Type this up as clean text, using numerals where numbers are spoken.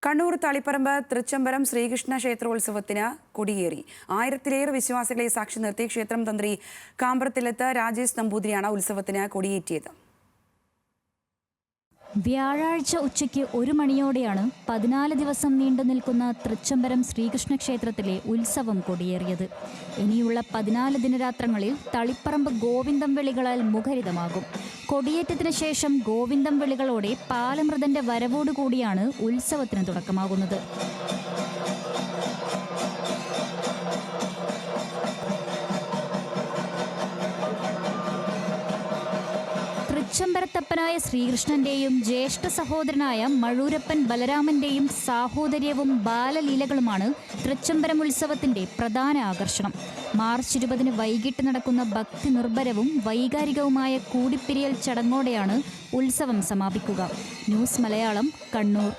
കണ്ണൂർ തളിപ്പറമ്പ് തൃച്ചംബരം ശ്രീകൃഷ്ണ ക്ഷേത്രോത്സവത്തിന് കൊടിയേറി. 1000-ലേറെ വിശ്വാസികളെ സാക്ഷി നിർത്തി ക്ഷേത്രം തന്ത്രി കാമ്പ്രത്തിലത്ത് രാജേഷ് നമ്പൂതിരിയാണ് ഉത്സവത്തിന് കൊടിയേറ്റിയത്. വ്യാഴാഴ്ച ഉച്ചയ്ക്ക് 1 മണിയോടെയാണ് 14 ദിവസം നീണ്ടു നിൽക്കുന്ന തൃച്ചംബരം ശ്രീകൃഷ്ണ ക്ഷേത്രത്തിലെ ഉത്സവം കൊടിയേറിയത്. ഇനിയുള്ള 14 ദിനരാത്രങ്ങളിൽ തളിപ്പറമ്പ് ഗോവിന്ദം വിളികളാൽ മുഖരിതമാകും. കൊടിയേറ്റത്തിന് ശേഷം ഗോവിന്ദം വിളികളോടെ പാലമൃതന്റെ വരവോടുകൂടിയാണ് ഉത്സവത്തിന് തുടക്കമാകുന്നത്. തൃച്ചംബരത്തപ്പനായ ശ്രീകൃഷ്ണന്റെയും ജ്യേഷ്ഠ സഹോദരനായ മഴൂരപ്പൻ ബലരാമന്റെയും സാഹോദര്യവും ബാലലീലകളുമാണ് തൃച്ചംബരം ഉത്സവത്തിന്റെ പ്രധാന ആകർഷണം. മാർച്ച് 20 വൈകിട്ട് നടക്കുന്ന ഭക്തി നിർഭരവും വൈകാരികവുമായ കൂടിപ്പിരിയൽ ചടങ്ങോടെയാണ് ഉത്സവം സമാപിക്കുക. ന്യൂസ് മലയാളം, കണ്ണൂർ.